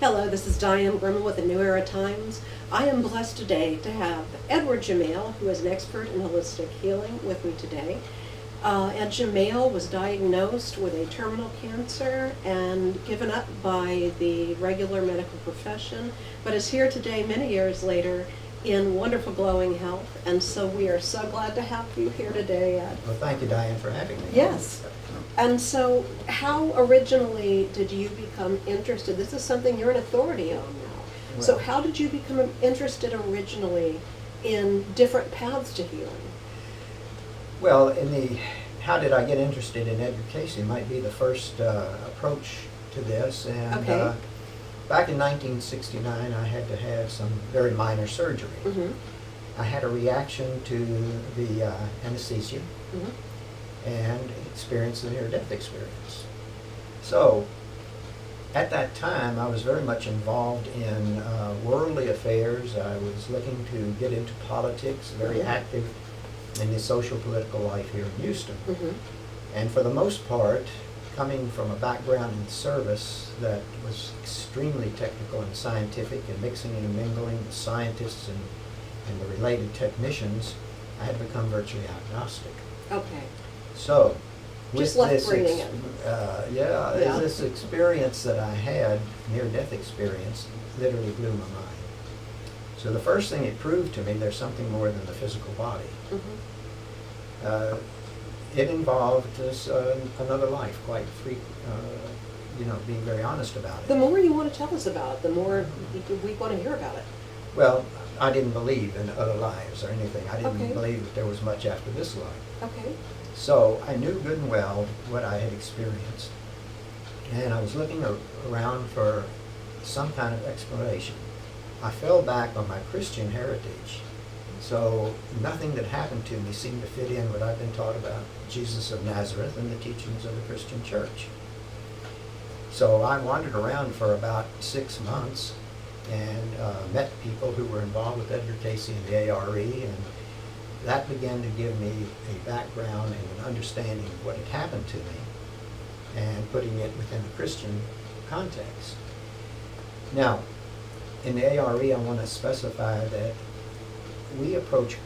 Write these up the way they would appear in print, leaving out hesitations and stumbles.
Hello, this is Diane Gremmel with the New Era Times. I am blessed today to have Edgar Cayce, who is an expert in holistic healing, with me today. Ed Jamail was diagnosed with a terminal cancer and given up by the regular medical profession, but is here today, many years later, in wonderful glowing health. And so we are so glad to have you here today, Ed. Well, thank you, Diane, for having me. Yes. And so how originally did you become interested? This is something you're an authority on now. So how did you become interested originally in different paths to healing? Well, how did I get interested in Edgar Cayce might be the first approach to this. And Okay. Back in 1969, I had to have some very minor surgery. Mm-hmm. I had a reaction to the anesthesia and experienced a near-death experience. So, at that time, I was very much involved in worldly affairs. I was looking to get into politics, very active in the social political life here in Houston. And for the most part, coming from a background in service that was extremely technical and scientific, and mixing and mingling the scientists and the related technicians, I had become virtually agnostic. Okay. So, Just with left this bringing it. yeah, this experience that I had, near-death experience, literally blew my mind. So the first thing it proved to me, there's something more than the physical body. It involved this, another life, quite free, being very honest about it. The more you want to tell us about it, the more we want to hear about it. Well, I didn't believe in other lives or anything. I didn't Okay. believe that there was much after this life. Okay. So I knew good and well what I had experienced, and I was looking around for some kind of explanation. I fell back on my Christian heritage, so nothing that happened to me seemed to fit in what I've been taught about Jesus of Nazareth and the teachings of the Christian church. So I wandered around for about 6 months and met people who were involved with Edgar Cayce and the ARE, and that began to give me a background and an understanding of what had happened to me and putting it within a Christian context. Now, in the ARE, I want to specify that we approach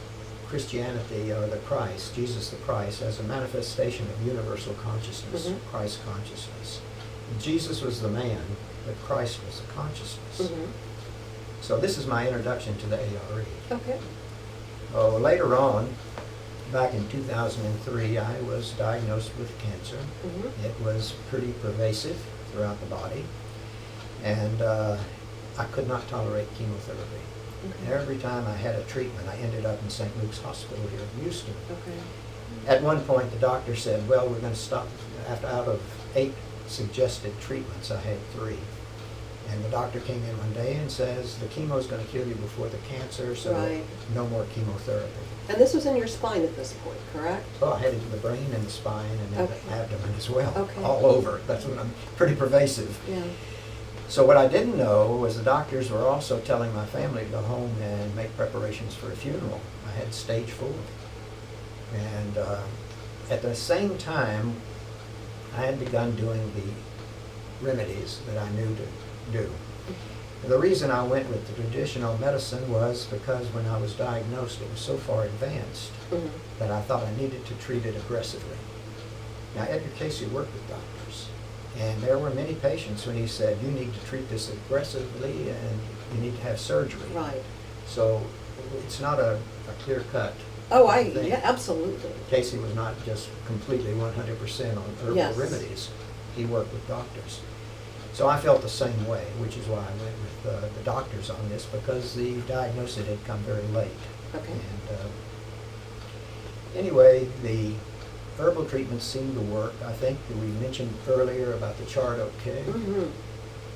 Christianity, or the Christ, Jesus the Christ, as a manifestation of universal consciousness, Christ consciousness. Jesus was the man, but Christ was the consciousness. So this is my introduction to the ARE. Okay. Later on, back in 2003, I was diagnosed with cancer. It was pretty pervasive throughout the body, and I could not tolerate chemotherapy. Every time I had a treatment, I ended up in St. Luke's Hospital here in Houston. Okay. At one point, the doctor said, well, we're going to stop. Out of 8 suggested treatments, I had 3. And the doctor came in one day and says, the chemo is going to kill you before the cancer, so no more chemotherapy. And this was in your spine at this point, correct? Oh, I had it in the brain and the spine and then the abdomen as well, Okay. all over. That's when I'm pretty pervasive. Yeah. So what I didn't know was the doctors were also telling my family to go home and make preparations for a funeral. I had stage 4. And at the same time, I had begun doing the remedies that I knew to do. The reason I went with the traditional medicine was because when I was diagnosed, it was so far advanced that I thought I needed to treat it aggressively. Now, Edgar Cayce worked with doctors, and there were many patients when he said, you need to treat this aggressively and you need to have surgery. Right. So it's not a clear-cut thing. Yeah, absolutely. Cayce was not just completely 100% on herbal remedies. He worked with doctors. So I felt the same way, which is why I went with the doctors on this, because the diagnosis had come very late. Okay. And anyway, the herbal treatments seemed to work. I think that we mentioned earlier about the charred oak cake.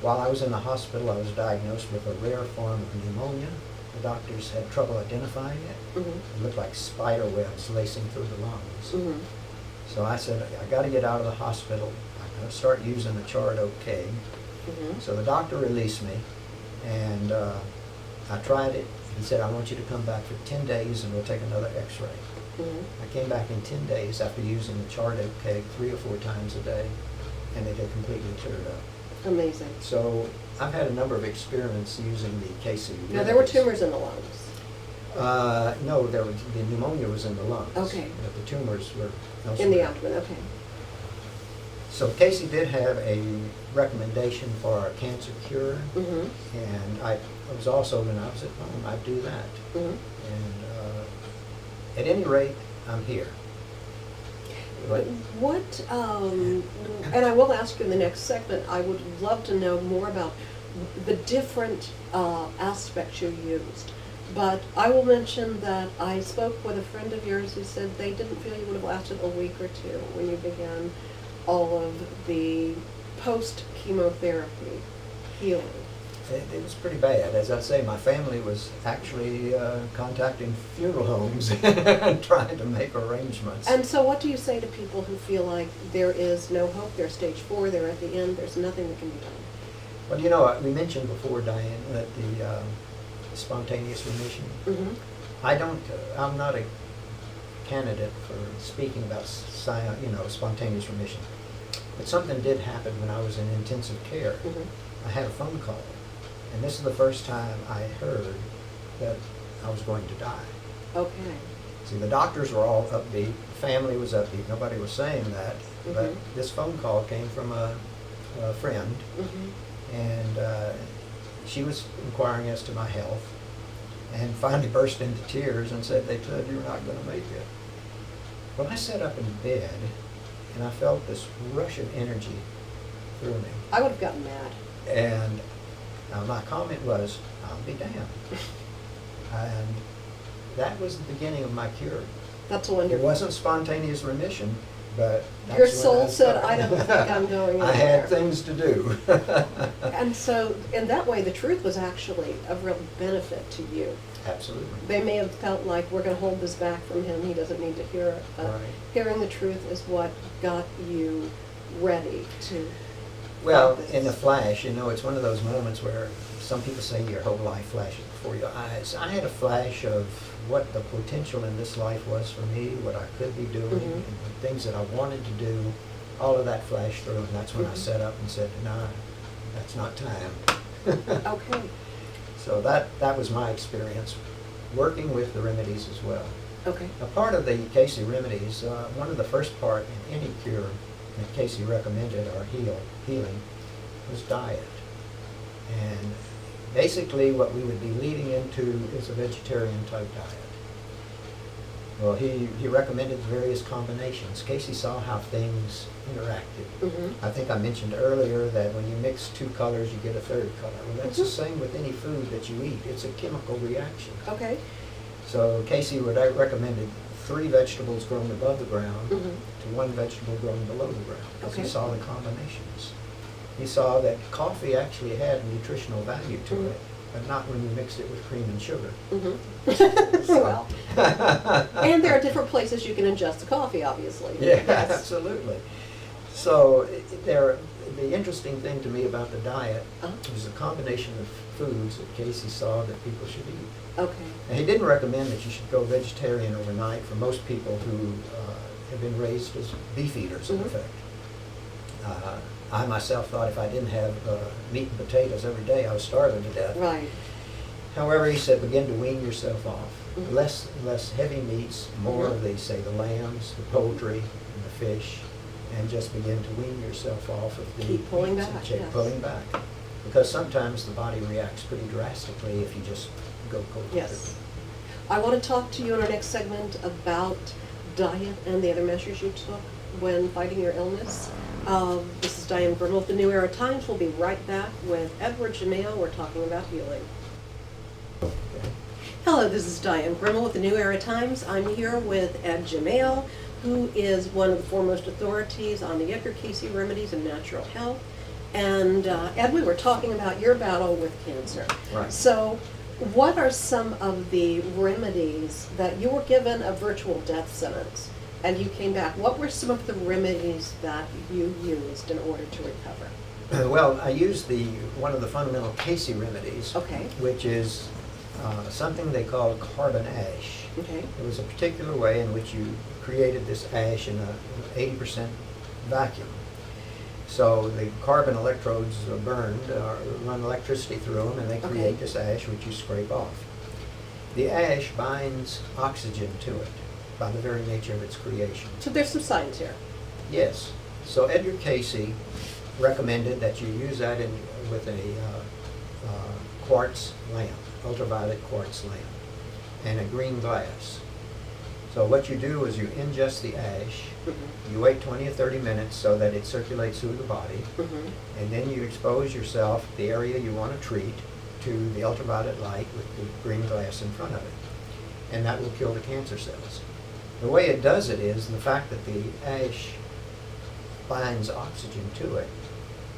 While I was in the hospital, I was diagnosed with a rare form of pneumonia. The doctors had trouble identifying it. It looked like spider webs lacing through the lungs. So I said, I got to get out of the hospital. I'm going to start using the charred oak cake. So the doctor released me, and I tried it. He said, I want you to come back for 10 days and we'll take another x-ray. I came back in 10 days after using the charred oak cake 3 or 4 times a day, and it had completely cleared up. Amazing. So I've had a number of experiments using the Cayce. Now, there were tumors in the lungs. No, the pneumonia was in the lungs. Okay. But the tumors were elsewhere. In the abdomen, okay. So Cayce did have a recommendation for a cancer cure, Mm-hmm. and I was also, when I was at home, I'd do that. Mm-hmm. And at any rate, I'm here. But What, and I will ask you in the next segment, I would love to know more about the different aspects you used. But I will mention that I spoke with a friend of yours who said they didn't feel you would have lasted a week or two when you began all of the post-chemotherapy healing. it was pretty bad. As I say, my family was actually contacting funeral homes and trying to make arrangements. And so what do you say to people who feel like there is no hope, they're stage 4, they're at the end, there's nothing that can be done? Well, you know, we mentioned before, Diane, that the spontaneous remission. Mm-hmm. I'm not a candidate for speaking about spontaneous remission. But something did happen when I was in intensive care. Mm-hmm. I had a phone call, and this is the first time I heard that I was going to die. Okay. See, the doctors were all upbeat, the family was upbeat, nobody was saying that, but Mhm. this phone call came from a friend, Mm-hmm. and she was inquiring as to my health, and finally burst into tears and said, "They said you're not going to make it." Well, I sat up in bed, and I felt this rush of energy through me. I would have gotten mad. And my comment was, "I'll be damned." And that was the beginning of my cure. That's It wonderful. wasn't spontaneous remission, but that's Your when soul said, started. "I don't think I'm going I had anywhere." things to do. And so, in that way, the truth was actually of real benefit to you. Absolutely. They may have felt like, we're going to hold this back from him, he doesn't need to hear it. But Right. hearing the truth is what got you ready to. Well, fight this. in a flash, it's one of those moments where some people say your whole life flashes before your eyes. I had a flash of what the potential in this life was for me, what I could be doing, Mhm. and the things that I wanted to do. All of that flashed through, and that's when I Mhm. sat up and said, "No, that's not time." Okay. So that was my experience, working with the remedies as well. Okay. A part of the Cayce remedies, one of the first part in any cure that Cayce recommended or healing was diet. And basically what we would be leading into is a vegetarian type diet. Well, he recommended various combinations. Cayce saw how things interacted. Mm-hmm. I think I mentioned earlier that when you mix two colors, you get a third color. Well, that's the same with any food that you eat. It's a chemical reaction. Okay. So Cayce recommended 3 vegetables grown above the ground Mhm. to 1 vegetable grown below the ground, because Okay. he saw the combinations. He saw that coffee actually had a nutritional value to Mhm. it, but not when you mixed it with cream and sugar. Mm-hmm. So- Well, and there are different places you can ingest the coffee, obviously. Yeah, Yes. absolutely. So the interesting thing to me about the diet Uh-huh. was the combination of foods that Cayce saw that people should eat. Okay. And he didn't recommend that you should go vegetarian overnight for most people who have been raised as beef eaters, in Mhm. effect. I myself thought if I didn't have meat and potatoes every day, I was starving to death. Right. However, he said begin to wean yourself off. Mhm. Less heavy meats, more Mhm. of the lambs, the poultry, and the fish, and just begin to wean yourself off of the Keep pulling meats and back, chick- yes. Pulling back. Because sometimes the body reacts pretty drastically if you just go cold. Yes. I want to talk to you in our next segment about diet and the other measures you took when fighting your illness. This is Diane Gremmel with the New Era Times. We'll be right back with Edgar Cayce. We're talking about healing. Okay. Hello, this is Diane Gremmel with the New Era Times. I'm here with Ed Jamail, who is one of the foremost authorities on the Edgar Cayce remedies and natural health. And Ed, we were talking about your battle with cancer. Right. So what are some of the remedies that you were given a virtual death sentence and you came back? What were some of the remedies that you used in order to recover? Well, I used one of the fundamental Cayce remedies, Okay. which is something they call carbon ash. Okay. It was a particular way in which you created this ash in a 80% vacuum. So the carbon electrodes are burned, or run electricity through them, and they create Okay. this ash which you scrape off. The ash binds oxygen to it by the very nature of its creation. So there's some science here. Yes. So Edgar Cayce recommended that you use that with a quartz lamp, ultraviolet quartz lamp, and a green glass. So what you do is you ingest the ash, you wait 20 or 30 minutes so that it circulates through the body, and then you expose yourself, the area you want to treat, to the ultraviolet light with the green glass in front of it. And that will kill the cancer cells. The way it does it is the fact that the ash binds oxygen to it.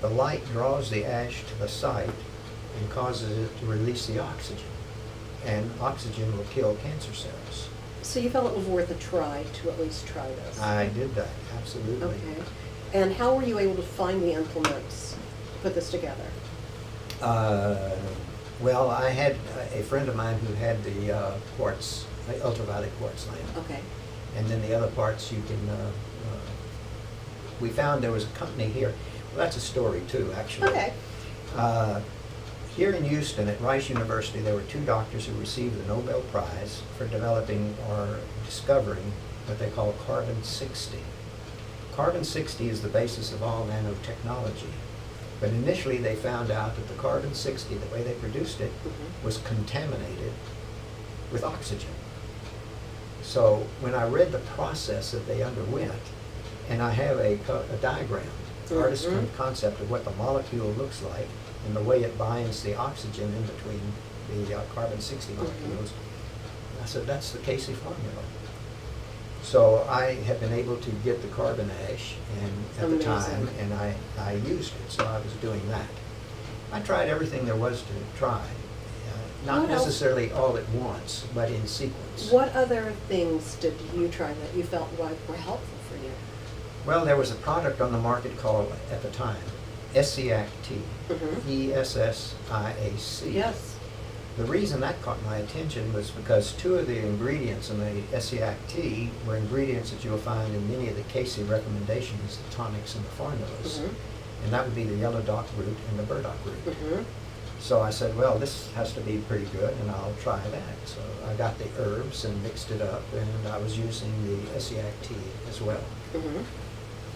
The light draws the ash to the site and causes it to release the oxygen. And oxygen will kill cancer cells. So you felt it was worth a try to at least try this? I did that, absolutely. Okay. And how were you able to find the implements to put this together? Well, I had a friend of mine who had the quartz, ultraviolet quartz lamp. Okay. And then the other parts you can, we found there was a company here. Well, that's a story too, actually. Okay. Here in Houston at Rice University, there were two doctors who received the Nobel Prize for developing or discovering what they call carbon-60. Carbon-60 is the basis of all nanotechnology. But initially they found out that the carbon-60, the way they produced it, was contaminated with oxygen. So when I read the process that they underwent, and I have a diagram, artist's concept of what the molecule looks like and the way it binds the oxygen in between the carbon-60 molecules, I said, that's the Cayce formula. So I have been able to get the carbon ash at the time, and I used it, so I was doing that. I tried everything there was to try. Not What else? necessarily all at once, but in sequence. What other things did you try that you felt were helpful for you? Well, there was a product on the market called, at the time, Essiac-T, E-S-S-I-A-C. Yes. The reason that caught my attention was because two of the ingredients in the Essiac-T were ingredients that you'll find in many of the Cayce recommendations, the tonics and the formulas. And that would be the yellow dock root and the burdock root. So I said, well, this has to be pretty good, and I'll try that. So I got the herbs and mixed it up, and I was using the Essiac-T as well.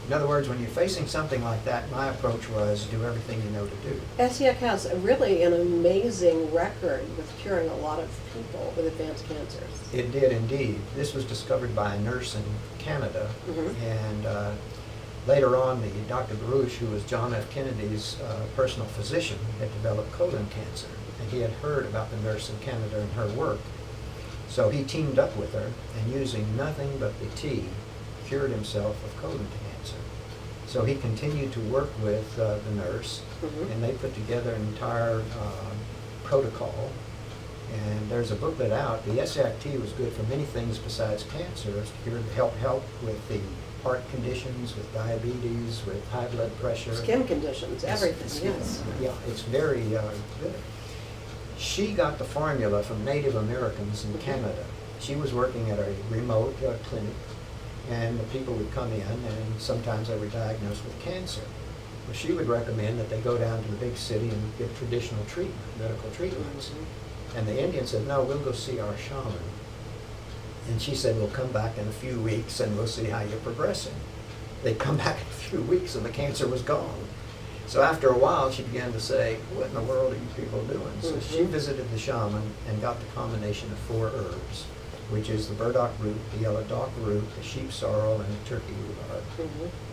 In other words, when you're facing something like that, my approach was do everything you know to do. Essiac has really an amazing record with curing a lot of people with advanced cancers. It did indeed. This was discovered by a nurse in Canada, and later on, Dr. Baruch, who was John F. Kennedy's personal physician, had developed colon cancer, and he had heard about the nurse in Canada and her work. So he teamed up with her, and using nothing but the tea, cured himself of colon cancer. So he continued to work with the nurse, and they put together an entire protocol. And there's a booklet out. The Essiac-T was good for many things besides cancer. It helped with the heart conditions, with diabetes, with high blood pressure. Skin conditions, everything, yes. Yeah, it's very good. She got the formula from Native Americans in Canada. She was working at a remote clinic, and the people would come in, and sometimes they were diagnosed with cancer. Well, she would recommend that they go down to the big city and get traditional treatment, medical treatments. And the Indian said, no, we'll go see our shaman. And she said, we'll come back in a few weeks and we'll see how you're progressing. They'd come back in a few weeks and the cancer was gone. So after a while, she began to say, what in the world are you people doing? So she visited the shaman and got the combination of 4 herbs, which is the burdock root, the yellow dock root, the sheep sorrel, and the turkey rhubarb.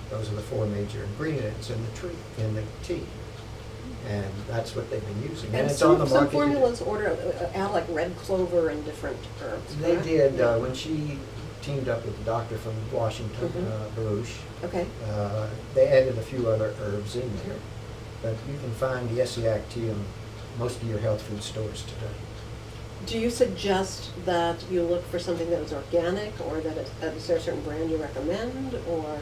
Those are the 4 major ingredients in the tea. And that's what they've been using. And it's on the market. Some formulas add like red clover and different herbs. They correct? did. When she teamed up with the doctor from Washington, Baruch, Okay. they added a few other herbs in there. But you can find the Essiac-T in most of your health food stores today. Do you suggest that you look for something that is organic, or that is there a certain brand you recommend, or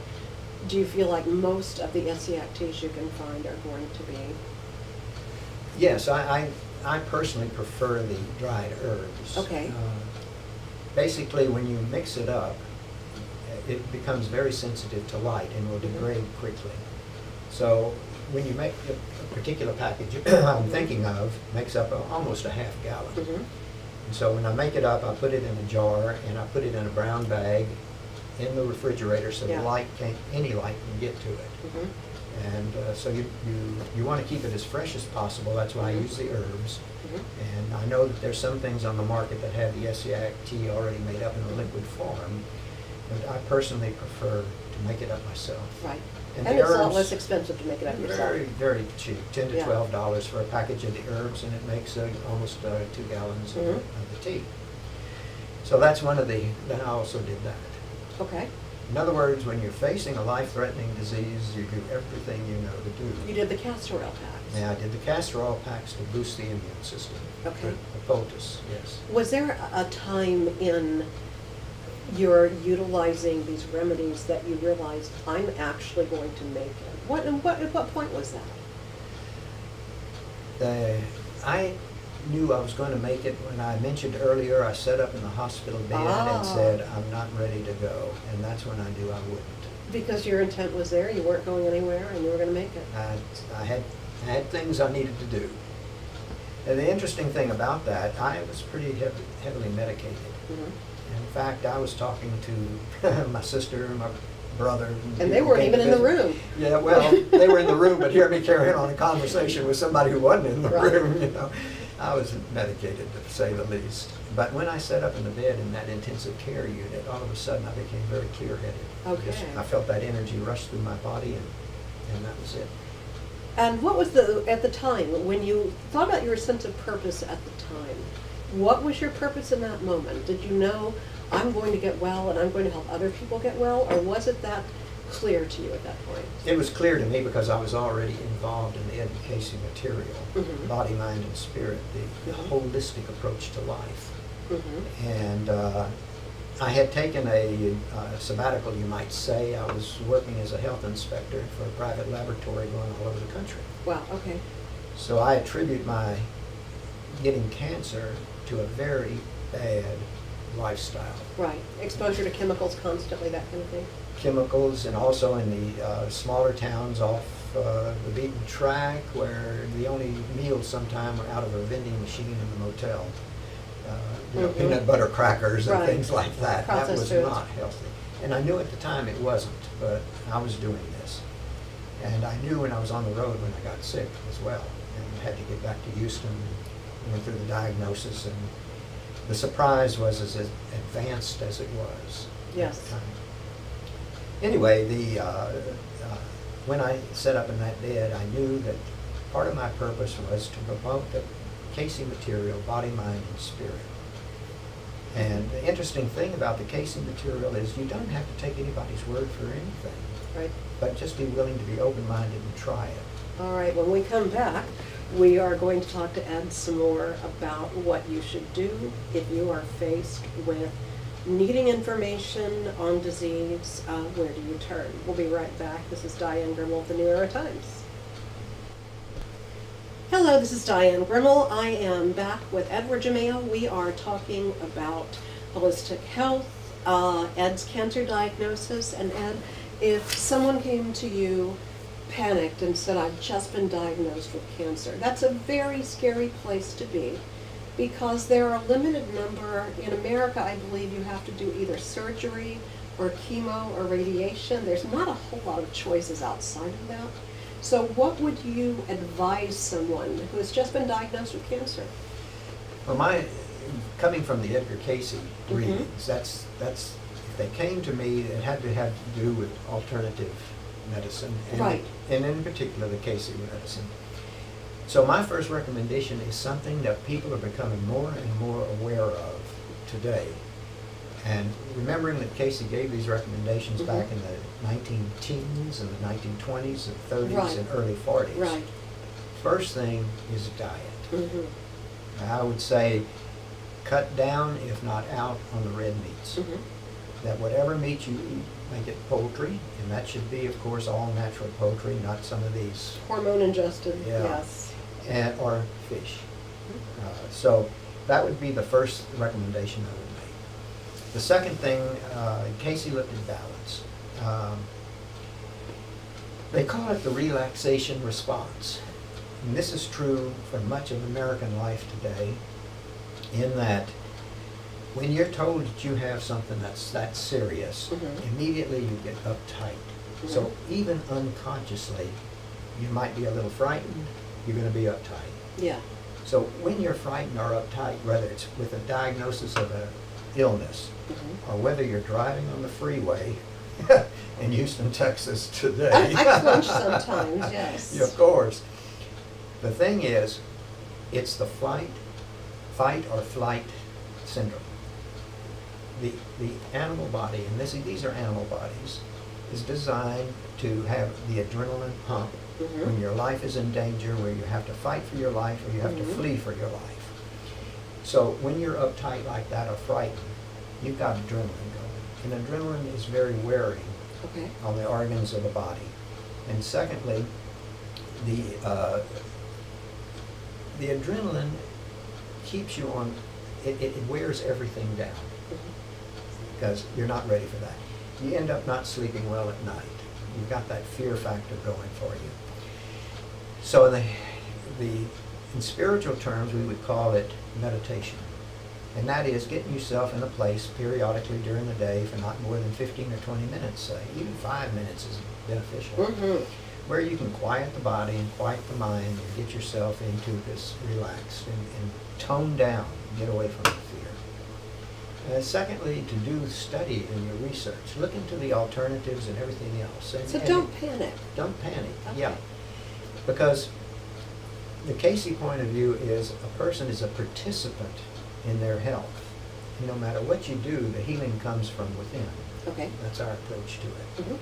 do you feel like most of the Essiac-Ts you can find are going to be? Yes, I personally prefer the dried herbs. Okay. Basically, when you mix it up, it becomes very sensitive to light and will degrade quickly. So when you make a particular package I'm thinking of, makes up almost a half gallon. Mhm. And so when I make it up, I put it in a jar and I put it in a brown bag in the refrigerator so Yeah. any light can get to it. Mhm. And so you want to keep it as fresh as possible. That's why I use the herbs. Mhm. And I know that there's some things on the market that have the SCIAC tea already made up in a liquid form, but I personally prefer to make it up myself. Right. And And the it's a lot herbs- less expensive to make it up yourself. Very, very cheap, $10 to Yeah. $12 for a package of the herbs, and it makes almost 2 gallons Mhm. of the tea. So that's one of the, then I also did that. Okay. In other words, when you're facing a life-threatening disease, you do everything you know to do. You did the castor oil packs. Yeah, I did the castor oil packs to boost the immune system. Okay. The poultice, yes. Was there a time in your utilizing these remedies that you realized, I'm actually going to make it? At what point was that? I knew I was going to make it when I mentioned earlier, I sat up in the hospital bed Ah. and said, I'm not ready to go. And that's when I knew I wouldn't. Because your intent was there, you weren't going anywhere, and you were going to make it. I had things I needed to do. And the interesting thing about that, I was pretty heavily medicated. Mhm. In fact, I was talking to my sister and my brother. And they weren't even in the visit. room. Yeah, well, they were in the room, but hear me carrying on a conversation with somebody who wasn't in the Right. room, you know. I was medicated, to say the least. But when I sat up in the bed in that intensive care unit, all of a sudden I became very clear-headed. Okay. I felt that energy rush through my body, and that was it. And what was at the time, when you thought about your sense of purpose at the time, what was your purpose in that moment? Did you know, I'm going to get well and I'm going to help other people get well, or was it that clear to you at that point? It was clear to me because I was already involved in the Ed Cayce material, Mhm. body, mind, and spirit, the Mhm. holistic approach to life. Mhm. And I had taken a sabbatical, you might say. I was working as a health inspector for a private laboratory going all over the country. Wow, okay. So I attribute my getting cancer to a very bad lifestyle. Right. Exposure to chemicals constantly, that kind of thing. Chemicals, and also in the smaller towns off the beaten track, where the only meals sometime were out of a vending machine in the motel. Mhm. Peanut butter crackers and Right. things like that. That Processed was foods. not healthy. And I knew at the time it wasn't, but I was doing this. And I knew when I was on the road when I got sick as well, and had to get back to Houston, went through the diagnosis, and the surprise was as advanced as it was. Yes. At the time. Anyway, when I sat up in that bed, I knew that part of my purpose was to promote the Cayce material, body, mind, and spirit. And the interesting thing about the Cayce material is you don't have to take anybody's word for anything, Right. but just be willing to be open-minded and try it. All right, when we come back, we are going to talk to Ed some more about what you should do if you are faced with needing information on disease. Where do you turn? We'll be right back. This is Diane Gremmel of the New Era Times. Hello, this is Diane Gremmel. I am back with Edgar Jamail. We are talking about holistic health, Ed's cancer diagnosis. And Ed, if someone came to you panicked and said, I've just been diagnosed with cancer, that's a very scary place to be, because there are a limited number. In America, I believe you have to do either surgery or chemo or radiation. There's not a whole lot of choices outside of that. So what would you advise someone who has just been diagnosed with cancer? Well, coming from the Edgar Cayce Mhm. readings, that's if they came to me, it had to have to do with alternative medicine, and, Right. and in particular the Cayce medicine. So my first recommendation is something that people are becoming more and more aware of today. And remembering that Cayce gave these recommendations Mhm. back in the 19-teens and the 1920s and 30s Right. and early 40s. Right. First thing is diet. Mhm. I would say cut down, if not out, on the red meats. Mhm. That whatever meat you eat, make it poultry, and that should be, of course, all natural poultry, not some of these, Hormone ingested, Yeah. yes. or fish. So that would be the first recommendation I would make. The second thing, Cayce looked at balance. They call it the relaxation response. And this is true for much of American life today, in that when you're told that you have something that's that serious, immediately you get uptight. So even unconsciously, you might be a little frightened, you're going to be uptight. Yeah. So when you're frightened or uptight, whether it's with a diagnosis of an illness, or whether you're driving on the freeway in Houston, Texas today. I flinch sometimes, yes. Yeah, of course. The thing is, it's the fight or flight syndrome. The animal body, and these are animal bodies, is designed to have the adrenaline pump when your life is in danger, where you have to fight for your life or you have to flee for your life. So when you're uptight like that or frightened, you've got adrenaline going. And adrenaline is very wearing on the organs of the body. And secondly, the adrenaline keeps you on, it wears everything down because you're not ready for that. You end up not sleeping well at night. You've got that fear factor going for you. So in spiritual terms, we would call it meditation. And that is getting yourself in a place periodically during the day for not more than 15 or 20 minutes, say. Even 5 minutes is beneficial. Where you can quiet the body and quiet the mind and get yourself into this relaxed and tone down, get away from the fear. Secondly, to do study in your research. Look into the alternatives and everything else. So don't panic. Don't panic, Okay. yeah. Because the Cayce point of view is a person is a participant in their health. No matter what you do, the healing comes from within. Okay. That's our approach to it.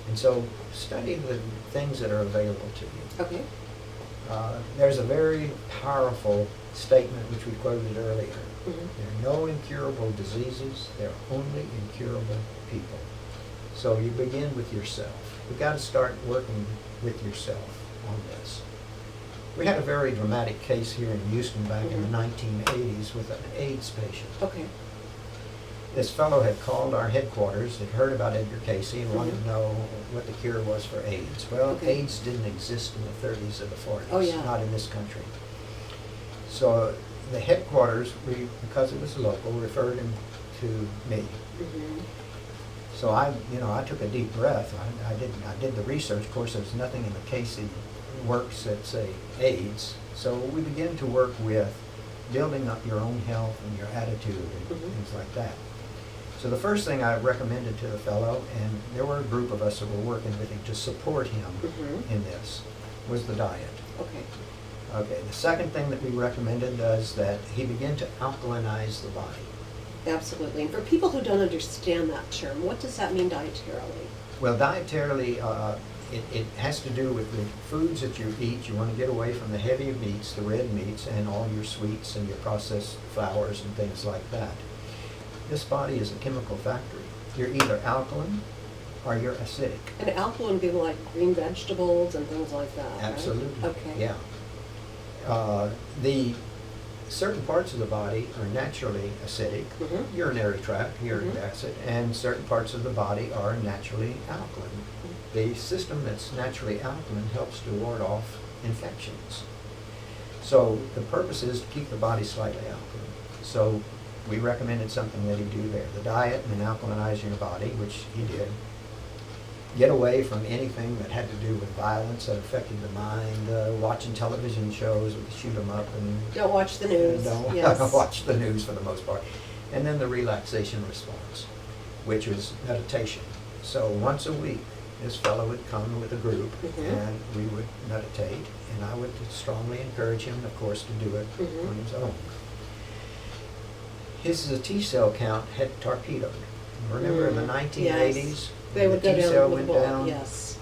And so study the things that are available to you. Okay. There's a very powerful statement which we quoted earlier. There are no incurable diseases, there are only incurable people. So you begin with yourself. You've got to start working with yourself on this. We had a very dramatic case here in Houston back in the 1980s with an AIDS patient. Okay. This fellow had called our headquarters, had heard about Edgar Cayce and wanted to know what the cure was for AIDS. Well, AIDS didn't exist in the 30s or the 40s, not in this country. So the headquarters, because it was local, referred him to me. So I took a deep breath. I did the research. Of course, there's nothing in the Cayce works that say AIDS. So we began to work with building up your own health and your attitude and things like that. So the first thing I recommended to the fellow, and there were a group of us that were working with him to support him in this, was the diet. Okay, the second thing that we recommended is that he begin to alkalinize the body. Absolutely. And for people who don't understand that term, what does that mean dietarily? Well, dietarily, it has to do with the foods that you eat. You want to get away from the heavy meats, the red meats, and all your sweets and your processed flours and things like that. This body is a chemical factory. You're either alkaline or you're acidic. And alkaline would be like green vegetables and things like that, right? Absolutely. Okay. Yeah. The certain parts of the body are naturally acidic, urinary tract, uric acid, and certain parts of the body are naturally alkaline. The system that's naturally alkaline helps to ward off infections. So the purpose is to keep the body slightly alkaline. So we recommended something that he do there. The diet and alkalinizing your body, which he did. Get away from anything that had to do with violence that affected the mind, watching television shows with shoot 'em up and don't watch the news. Don't watch the news for the most part. And then the relaxation response, which was meditation. So once a week, this fellow would come with a group and we would meditate, and I would strongly encourage him, of course, to do it on his own. His T-cell count had torpedoed. Remember in the 1980s? They would go T-cell down with went the ball, down. yes.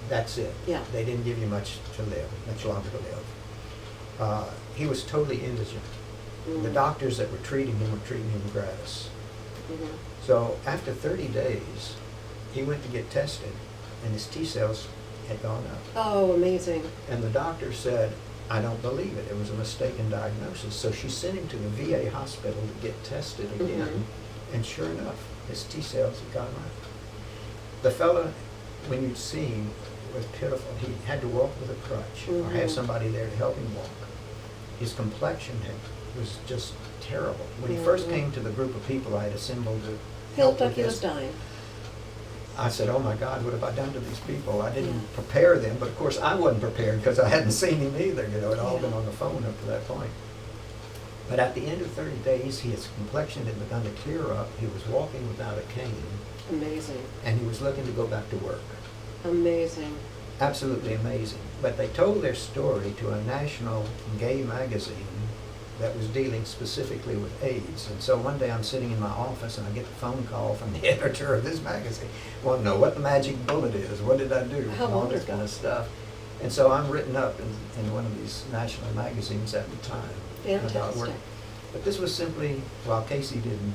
That's it. Yeah. They didn't give you much longer to live. He was totally indigent. The doctors that were treating him gratis. So after 30 days, he went to get tested, and his T-cells had gone up. Oh, amazing. And the doctor said, I don't believe it. It was a mistaken diagnosis. So she sent him to the VA hospital to get tested again, and sure enough, his T-cells had gone up. The fellow, when you'd see him, was pitiful. He had to walk with a crutch or Mhm. have somebody there to help him walk. His complexion was just terrible. When he first Mhm. came to the group of people I had assembled to He help looked like with he this, was dying. I said, "Oh my God, what have I done to these people?" I didn't Yeah. prepare them, but of course I wasn't prepared because I hadn't seen him either. You know, it had all Yeah. been on the phone up to that point. But at the end of 30 days, his complexion had begun to clear up. He was walking without a cane, Amazing. and he was looking to go back to work. Amazing. Absolutely amazing. But they told their story to a national gay magazine that was dealing specifically with AIDS. And so one day I'm sitting in my office and I get the phone call from the editor of this magazine. Want to know what the magic bullet is, what did I do, How and all this wonderful. kind of stuff. And so I'm written up in one of these national magazines at the time. about work. Fantastic. But this was simply, while Cayce didn't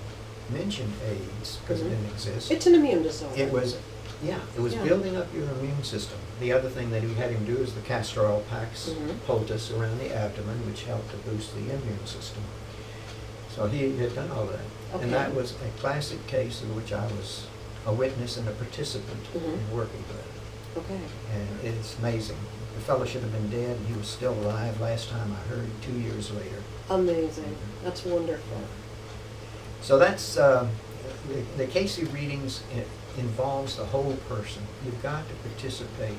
mention AIDS, because Mhm. it didn't exist, It's an immune disorder. it was Yeah. building up your immune system. The other thing that he had him do is the castor oil pax Mhm. poultice around the abdomen, which helped to boost the immune system. So he had done all that. Okay. And that was a classic case in which I was a witness and a participant Mhm. in working with. Okay. And it's amazing. The fellow should have been dead, and he was still alive last time I heard, 2 years later. Amazing. That's wonderful. So that's, the Cayce readings involves the whole person. You've got to participate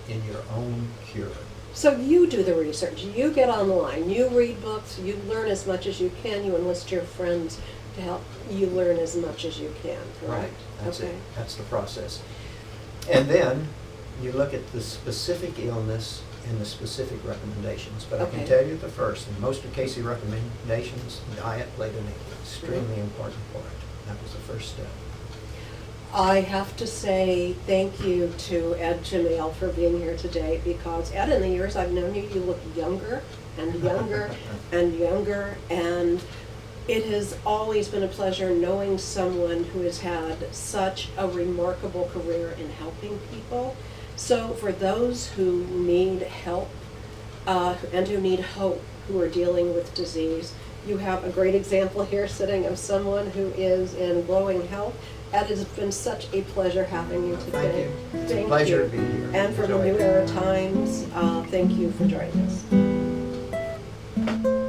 in your own cure. So you do the research, you get online, you read books, you learn as much as you can, you enlist your friends to help you learn as much as you can, correct? That's Okay. it. That's the process. And then you look at the specific illness and the specific recommendations. But I Okay. can tell you the first, and most of Cayce recommendations, diet played an extremely Mhm. important part. That was the first step. I have to say thank you to Ed Jamail for being here today, because Ed, in the years I've known you, you look younger and younger and younger, and it has always been a pleasure knowing someone who has had such a remarkable career in helping people. So for those who need help and who need hope, who are dealing with disease, you have a great example here sitting of someone who is in glowing health. Ed, it has been such a pleasure having you today. Thank you. It's a Thank pleasure you. to be here. And from the Enjoy New it. Era Times, thank you for joining us.